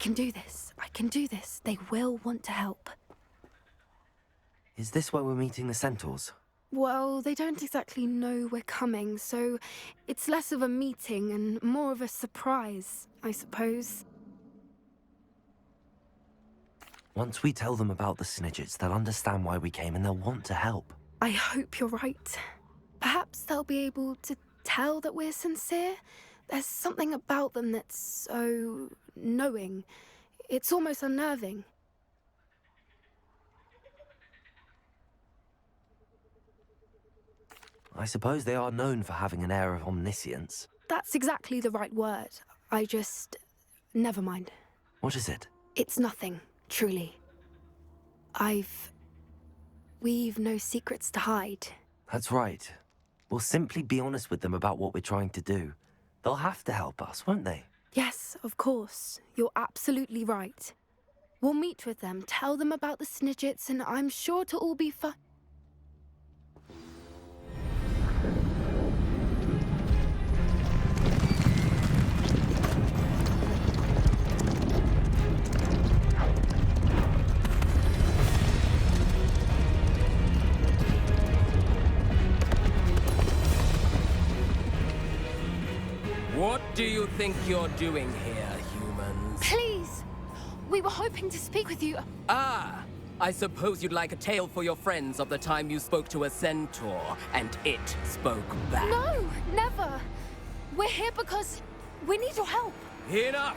can do this. I can do this. They will want to help. Is this where we're meeting the centaurs? Well, they don't exactly know we're coming, so it's less of a meeting and more of a surprise, I suppose. Once we tell them about the Snidgets, they'll understand why we came and they'll want to help. I hope you're right. Perhaps they'll be able to tell that we're sincere. There's something about them that's so knowing. It's almost unnerving. I suppose they are known for having an air of omniscience. That's exactly the right word. I just... never mind. What is it? It's nothing, truly. We've no secrets to hide. That's right. We'll simply be honest with them about what we're trying to do. They'll have to help us, won't they? Yes, of course. You're absolutely right. We'll meet with them, tell them about the Snidgets, and I'm sure it'll all be fun. What do you think you're doing here, humans? Please! We were hoping to speak with you. Ah! I suppose you'd like a tale for your friends of the time you spoke to a centaur, and it spoke back. No, never! We're here because we need your help. Enough!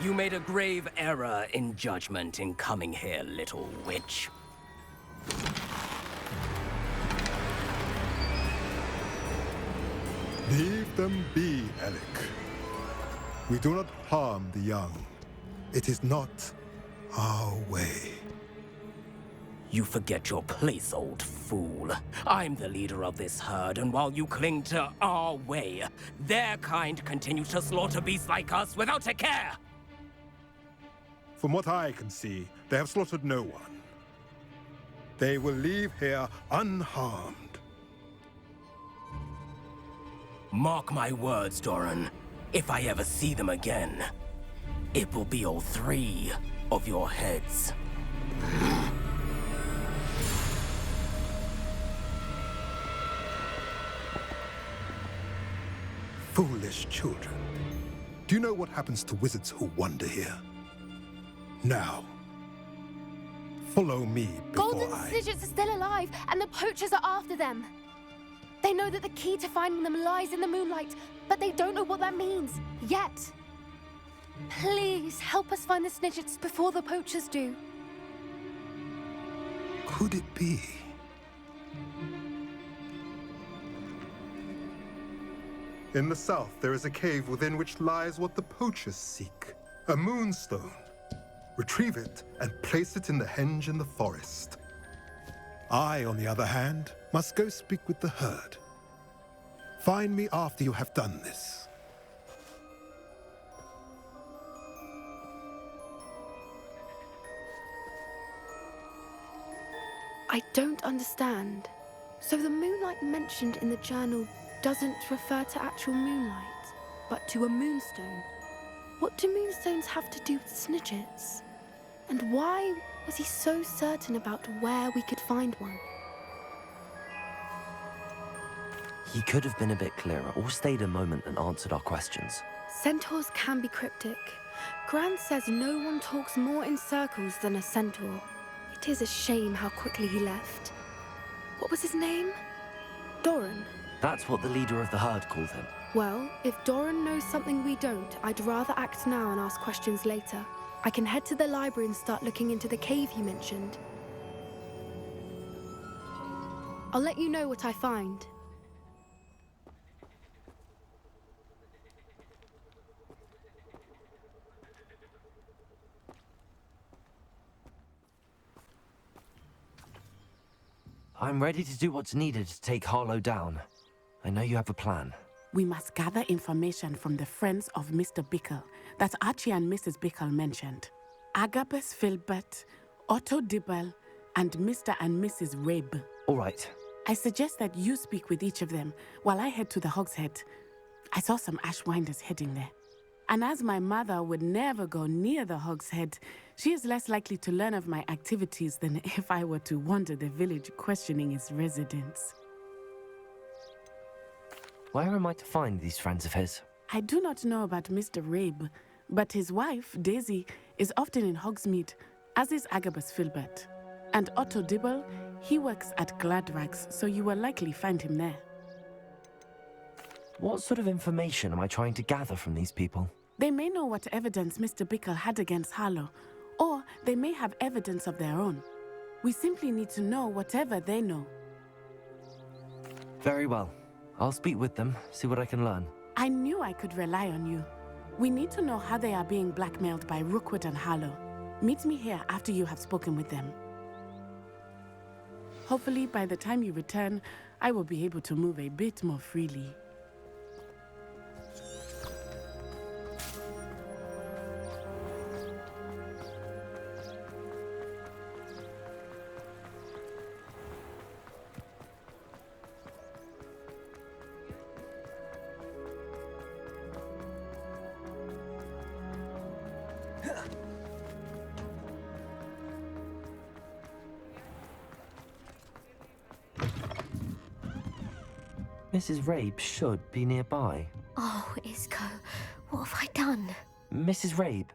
You made a grave error in judgment in coming here, little witch. Leave them be, Alec. We do not harm the young. It is not our way. You forget your place, old fool. I'm the leader of this herd, and while you cling to our way, their kind continue to slaughter beasts like us without a care! From what I can see, they have slaughtered no one. They will leave here unharmed. Mark my words, Doran. If I ever see them again, it will be all 3 of your heads. Foolish children. Do you know what happens to wizards who wander here? Now, follow me before Golden Snidgets are still alive, and the poachers are after them. They know that the key to finding them lies in the moonlight, but they don't know what that means, yet. Please, help us find the Snidgets before the poachers do. Could it be? In the south, there is a cave within which lies what the poachers seek. A moonstone. Retrieve it and place it in the henge in the forest. I, on the other hand, must go speak with the herd. Find me after you have done this. I don't understand. So the moonlight mentioned in the journal doesn't refer to actual moonlight, but to a moonstone. What do moonstones have to do with Snidgets? And why was he so certain about where we could find one? He could have been a bit clearer, or stayed a moment and answered our questions. Centaurs can be cryptic. Gran says no one talks more in circles than a centaur. It is a shame how quickly he left. What was his name? Doran. That's what the leader of the herd called him. Well, if Doran knows something we don't, I'd rather act now and ask questions later. I can head to the library and start looking into the cave he mentioned. I'll let you know what I find. I'm ready to do what's needed to take Harlow down. I know you have a plan. We must gather information from the friends of Mr. Bickle that Archie and Mrs. Bickle mentioned. Agabus Filbert, Otto Dibble, and Mr. and Mrs. Rabe. All right. I suggest that you speak with each of them while I head to the Hogshead. I saw some Ashwinders heading there. And as my mother would never go near the Hog's Head, she is less likely to learn of my activities than if I were to wander the village questioning its residents. Where am I to find these friends of his? I do not know about Mr. Rabe, but his wife, Daisy, is often in Hogsmeade, as is Agabus Filbert. And Otto Dibble, he works at Gladrags, so you will likely find him there. What sort of information am I trying to gather from these people? They may know what evidence Mr. Bickle had against Harlow, or they may have evidence of their own. We simply need to know whatever they know. Very well. I'll speak with them, see what I can learn. I knew I could rely on you. We need to know how they are being blackmailed by Rookwood and Harlow. Meet me here after you have spoken with them. Hopefully, by the time you return, I will be able to move a bit more freely. Mrs. Rabe should be nearby. Oh, Isco, what have I done? Mrs. Rabe,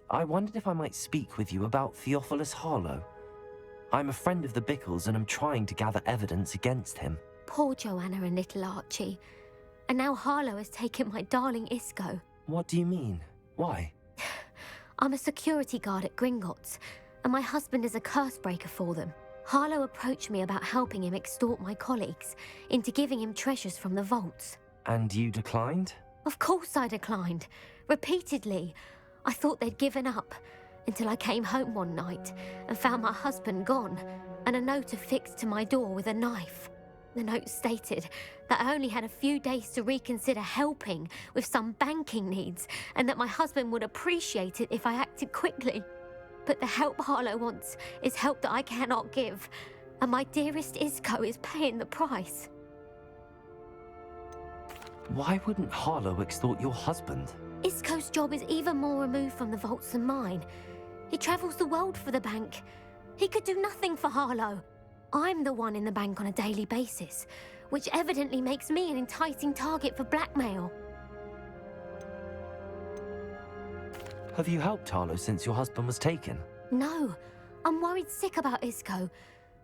I wondered if I might speak with you about Theophilus Harlow. I'm a friend of the Bickles and I'm trying to gather evidence against him. Poor Joanna and little Archie. And now Harlow has taken my darling Isco. What do you mean? Why? I'm a security guard at Gringotts, and my husband is a curse breaker for them. Harlow approached me about helping him extort my colleagues into giving him treasures from the vaults. And you declined? Of course I declined. Repeatedly. I thought they'd given up, until I came home one night and found my husband gone, and a note affixed to my door with a knife. The note stated that I only had a few days to reconsider helping with some banking needs, and that my husband would appreciate it if I acted quickly. But the help Harlow wants is help that I cannot give, and my dearest Isco is paying the price. Why wouldn't Harlow extort your husband? Isco's job is even more removed from the vaults than mine. He travels the world for the bank. He could do nothing for Harlow. I'm the one in the bank on a daily basis, which evidently makes me an enticing target for blackmail. Have you helped Harlow since your husband was taken? No, I'm worried sick about Isco,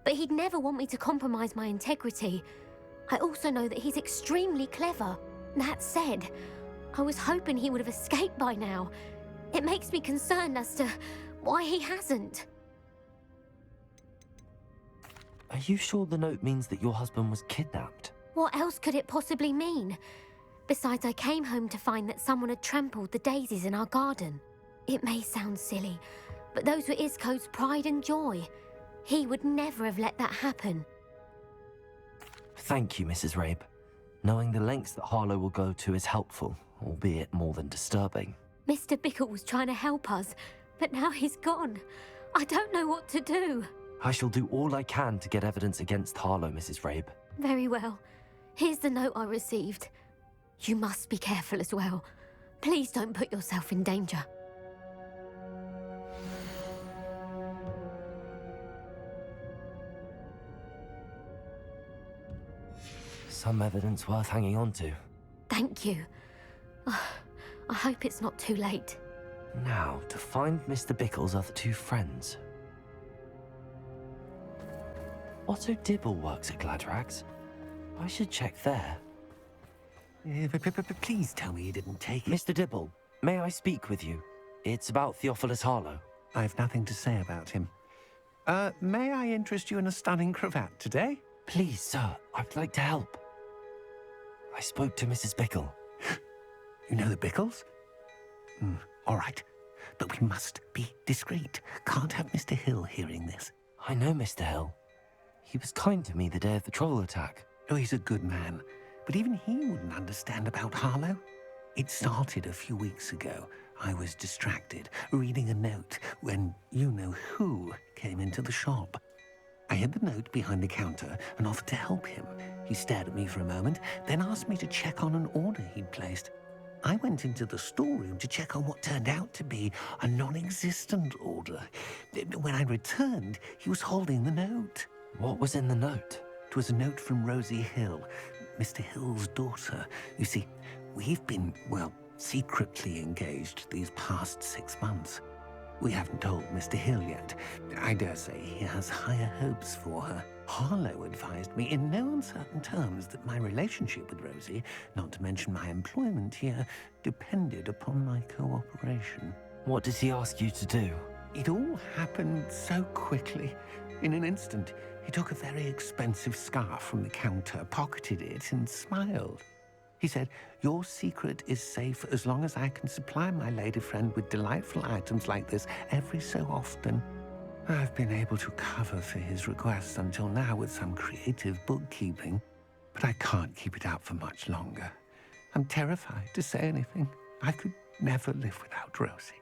but he'd never want me to compromise my integrity. I also know that he's extremely clever. That said, I was hoping he would have escaped by now. It makes me concerned as to why he hasn't. Are you sure the note means that your husband was kidnapped? What else could it possibly mean? Besides, I came home to find that someone had trampled the daisies in our garden. It may sound silly, but those were Isco's pride and joy. He would never have let that happen. Thank you, Mrs. Rabe. Knowing the lengths that Harlow will go to is helpful, albeit more than disturbing. Mr. Bickle was trying to help us, but now he's gone. I don't know what to do. I shall do all I can to get evidence against Harlow, Mrs. Rabe. Very well. Here's the note I received. You must be careful as well. Please don't put yourself in danger. Some evidence worth hanging on to. Thank you. I hope it's not too late. Now, to find Mr. Bickle's other two friends. Otto Dibble works at Gladrags. I should check there. Please tell me you didn't take it. Mr. Dibble, may I speak with you? It's about Theophilus Harlow. I've nothing to say about him. May I interest you in a stunning cravat today? Please, sir, I'd like to help. I spoke to Mrs. Bickle. You know the Bickles? All right. But we must be discreet. Can't have Mr. Hill hearing this. I know Mr. Hill. He was kind to me the day of the troll attack. Oh, he's a good man. But even he wouldn't understand about Harlow. It started a few weeks ago. I was distracted, reading a note, when you-know-who came into the shop. I hid the note behind the counter and offered to help him. He stared at me for a moment, then asked me to check on an order he'd placed. I went into the storeroom to check on what turned out to be a non-existent order. When I returned, he was holding the note. What was in the note? It was a note from Rosie Hill, Mr. Hill's daughter. You see, we've been, well, secretly engaged these past 6 months. We haven't told Mr. Hill yet. I dare say he has higher hopes for her. Harlow advised me in no uncertain terms that my relationship with Rosie, not to mention my employment here, depended upon my cooperation. What did he ask you to do? It all happened so quickly. In an instant, he took a very expensive scarf from the counter, pocketed it, and smiled. He said, "Your secret is safe as long as I can supply my lady friend with delightful items like this every so often." I've been able to cover for his requests until now with some creative bookkeeping, but I can't keep it up for much longer. I'm terrified to say anything. I could never live without Rosie.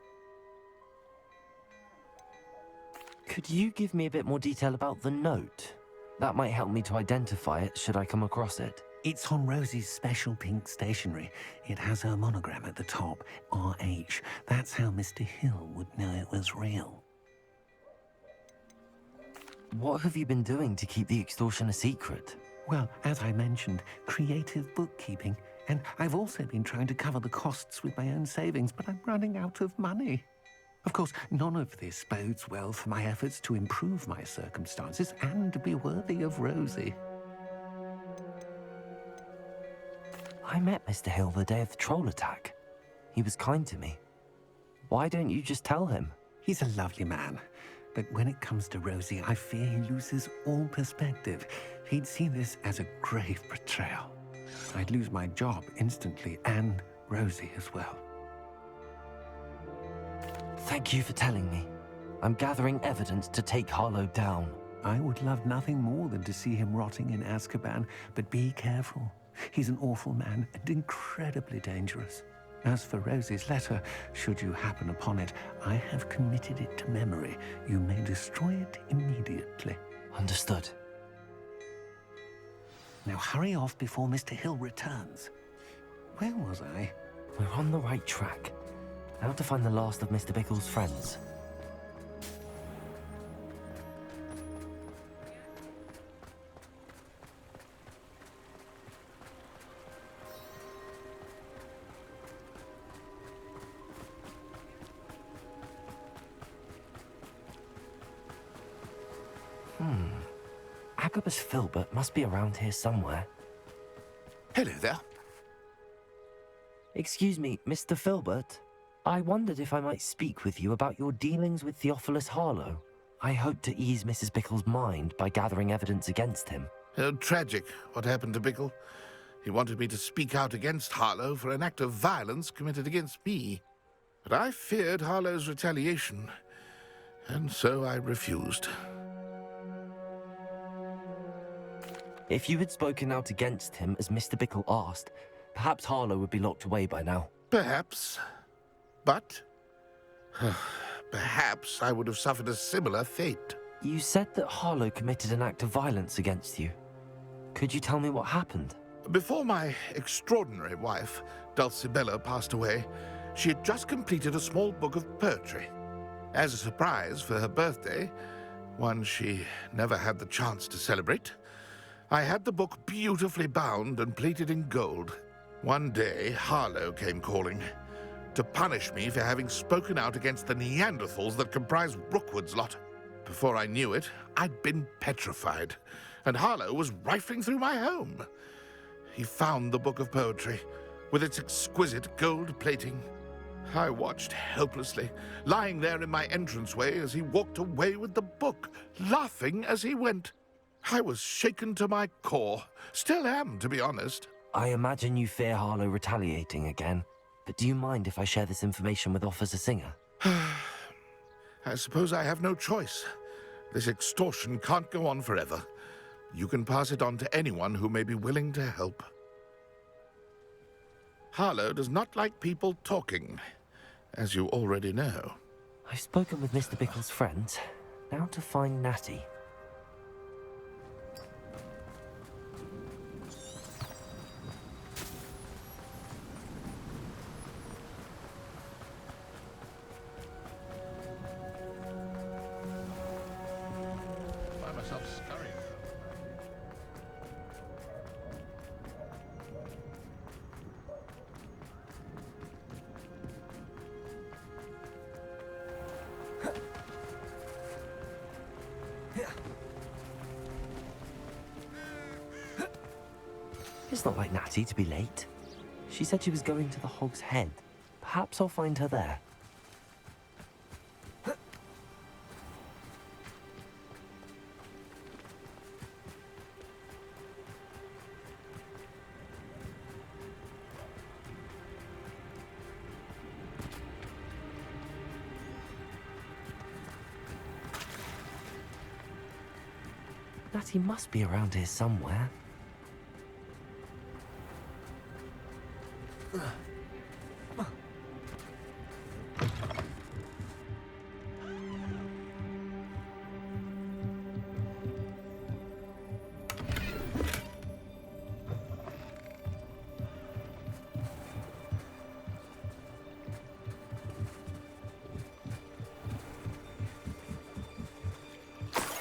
Could you give me a bit more detail about the note? That might help me to identify it should I come across it. It's on Rosie's special pink stationery. It has her monogram at the top, RH. That's how Mr. Hill would know it was real. What have you been doing to keep the extortion a secret? Well, as I mentioned, creative bookkeeping. And I've also been trying to cover the costs with my own savings, but I'm running out of money. Of course, none of this bodes well for my efforts to improve my circumstances and be worthy of Rosie. I met Mr. Hill the day of the troll attack. He was kind to me. Why don't you just tell him? He's a lovely man. But when it comes to Rosie, I fear he loses all perspective. He'd see this as a grave betrayal. I'd lose my job instantly, and Rosie as well. Thank you for telling me. I'm gathering evidence to take Harlow down. I would love nothing more than to see him rotting in Azkaban, but be careful. He's an awful man and incredibly dangerous. As for Rosie's letter, should you happen upon it, I have committed it to memory. You may destroy it immediately. Understood. Now hurry off before Mr. Hill returns. Where was I? We're on the right track. Now to find the last of Mr. Bickle's friends. Agabus Filbert must be around here somewhere. Hello there. Excuse me, Mr. Filbert. I wondered if I might speak with you about your dealings with Theophilus Harlow. I hope to ease Mrs. Bickle's mind by gathering evidence against him. Tragic, what happened to Bickle. He wanted me to speak out against Harlow for an act of violence committed against me. But I feared Harlow's retaliation, and so I refused. If you had spoken out against him as Mr. Bickle asked, perhaps Harlow would be locked away by now. Perhaps. But perhaps I would have suffered a similar fate. You said that Harlow committed an act of violence against you. Could you tell me what happened? Before my extraordinary wife, Dulcibella, passed away, she had just completed a small book of poetry. As a surprise for her birthday, one she never had the chance to celebrate, I had the book beautifully bound and plated in gold. One day, Harlow came calling to punish me for having spoken out against the Neanderthals that comprise Rookwood's lot. Before I knew it, I'd been petrified, and Harlow was rifling through my home. He found the book of poetry, with its exquisite gold plating. I watched helplessly, lying there in my entranceway as he walked away with the book, laughing as he went. I was shaken to my core. Still am, to be honest. I imagine you fear Harlow retaliating again, but do you mind if I share this information with Officer Singer? I suppose I have no choice. This extortion can't go on forever. You can pass it on to anyone who may be willing to help. Harlow does not like people talking, as you already know. I've spoken with Mr. Bickle's friends. Now to find Natty. That's not like Natty to be late. She said she was going to the Hog's Head. Perhaps I'll find her there. Natty must be around here somewhere.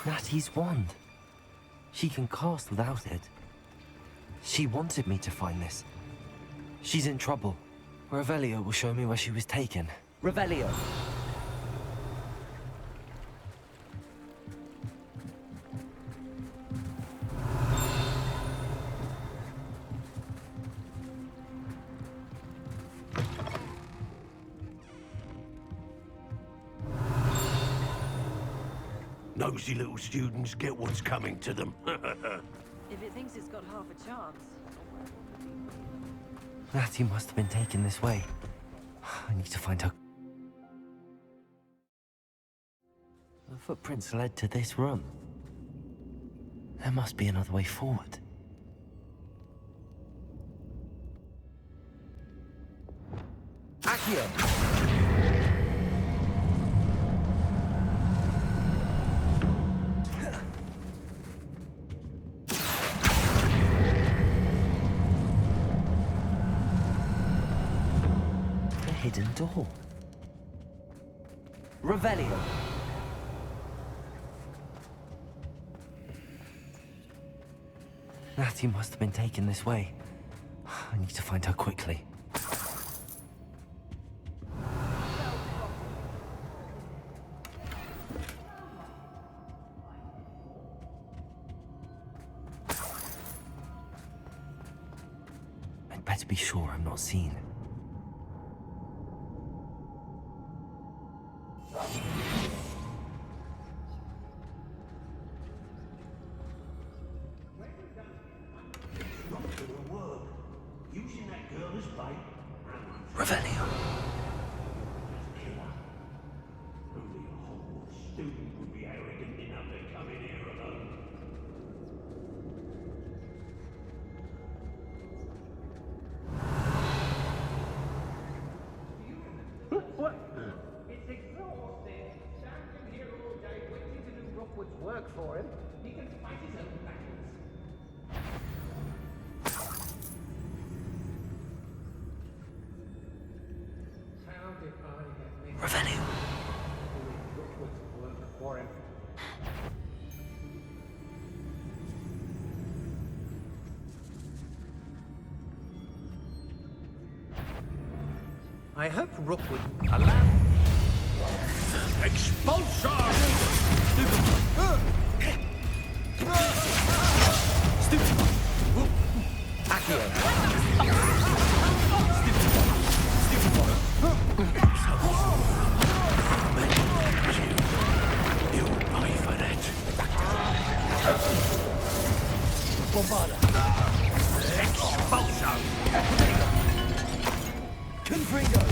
Natty's wand. She can cast without it. She wanted me to find this. She's in trouble. Revelio will show me where she was taken. Revelio! Nosy little students get what's coming to them. If it thinks it's got half a chance. Natty must have been taken this way. I need to find her. The footprints led to this room. There must be another way forward. Accio! Hidden door. Revelio. Natty must have been taken this way. I need to find her quickly. I'd better be sure I'm not seen. Revelio. Only a Hogwarts student would be arrogant enough to come in here alone. What? It's exhausting. Standing here all day waiting to do Rookwood's work for him. He can fight his own battles. How did I get mixed Revelio. doing Rookwood's work for him? I hope Rookwood. Expulsion! You'll pay for that. Expulsion! Confringo!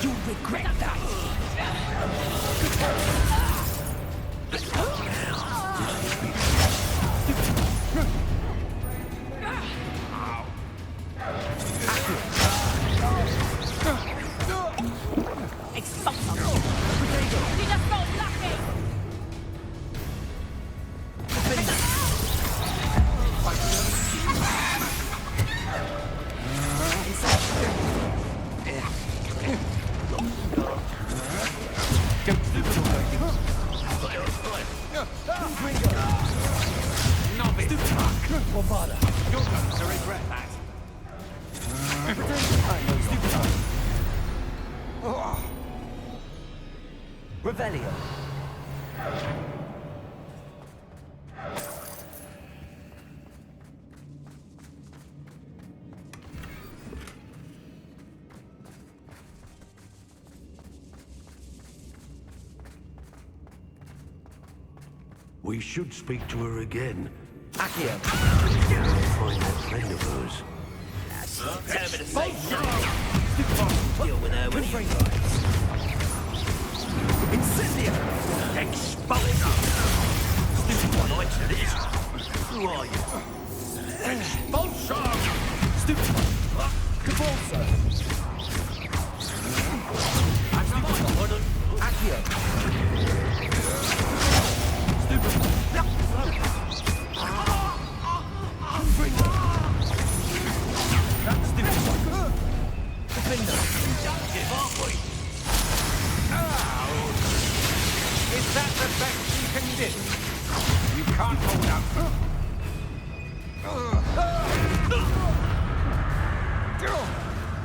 You'll regret that! Bombarda. You're going to regret that. Revelio. We should speak to her again. Accio. Find that friend of hers. Tell me to say nothing. Deal with her when you Incendio! Expulsor! Stupid one, I said it. Who are you? Expulsor! Stupid one. Convulsor! Accio. Stupid one. Bring it. That's stupid one. Defender. Inductive, aren't we? Is that the best you can do? You can't hold out.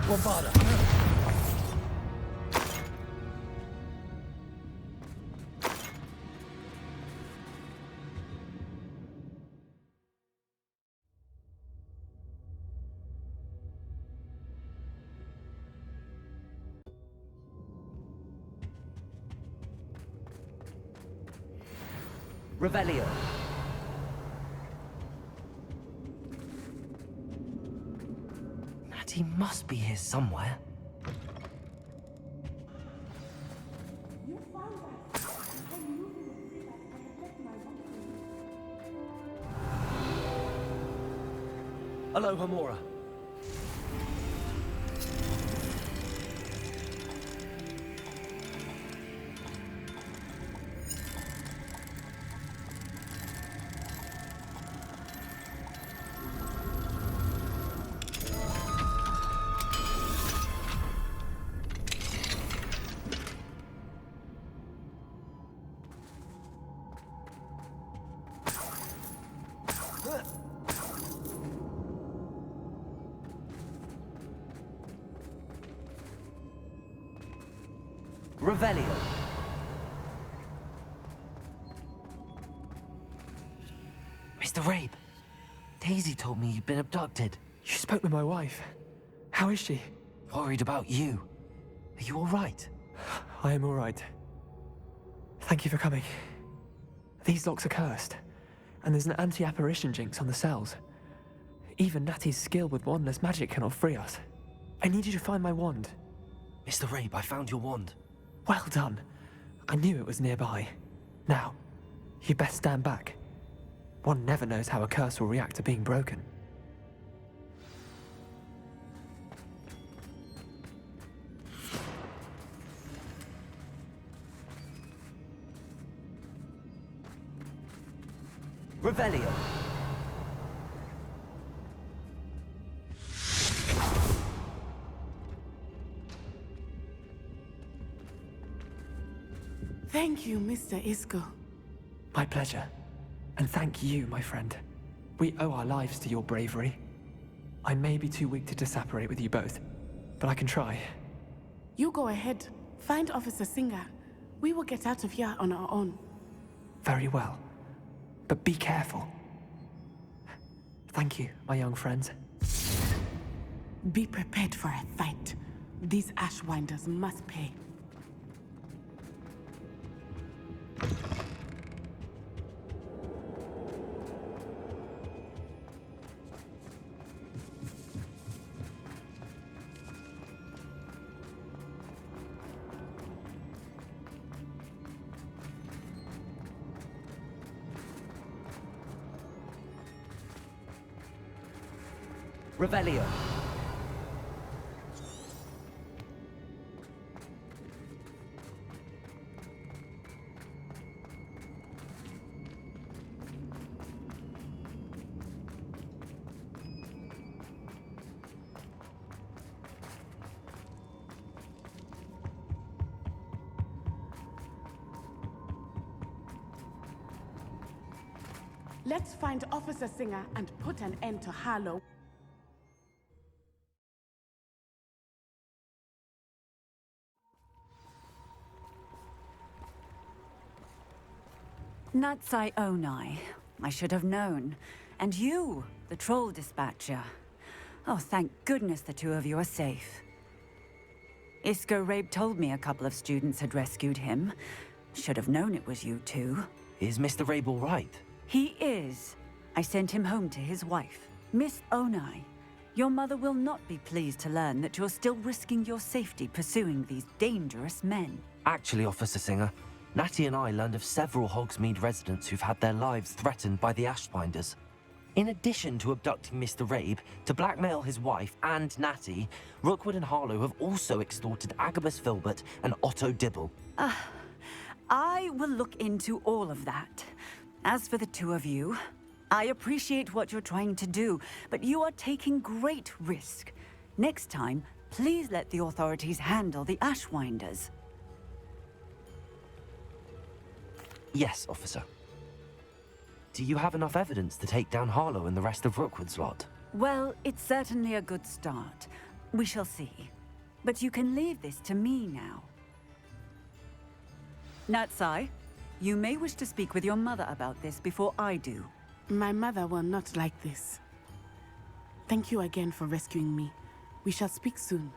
Bombarda. Revelio. Natty must be here somewhere. Hello, Hamora. Revelio. Mr. Rabe, Daisy told me you'd been abducted. You spoke with my wife. How is she? Worried about you. Are you all right? I am all right. Thank you for coming. These locks are cursed, and there's an anti-apparition jinx on the cells. Even Natty's skill with wandless magic cannot free us. I need you to find my wand. Mr. Rabe, I found your wand. Well done. I knew it was nearby. Now, you best stand back. One never knows how a curse will react to being broken. Revelio. Thank you, Mr. Isco. My pleasure. And thank you, my friend. We owe our lives to your bravery. I may be too weak to disapparate with you both, but I can try. You go ahead. Find Officer Singer. We will get out of here on our own. Very well. But be careful. Thank you, my young friends. Be prepared for a fight. These Ashwinders must pay. Revelio. Let's find Officer Singer and put an end to Harlow. Natsai Onai. I should have known. And you, the troll dispatcher. Oh, thank goodness the two of you are safe. Isco Rabe told me a couple of students had rescued him. Should have known it was you two. Is Mr. Rabe all right? He is. I sent him home to his wife. Miss Onai, your mother will not be pleased to learn that you're still risking your safety pursuing these dangerous men. Actually, Officer Singer, Natty and I learned of several Hogsmeade residents who've had their lives threatened by the Ashbinders. In addition to abducting Mr. Rabe, to blackmail his wife and Natty, Rookwood and Harlow have also extorted Agabus Filbert and Otto Dibble. I will look into all of that. As for the two of you, I appreciate what you're trying to do, but you are taking great risk. Next time, please let the authorities handle the Ashwinders. Yes, officer. Do you have enough evidence to take down Harlow and the rest of Rookwood's lot? Well, it's certainly a good start. We shall see. But you can leave this to me now. Natsai, you may wish to speak with your mother about this before I do. My mother will not like this. Thank you again for rescuing me. We shall speak soon.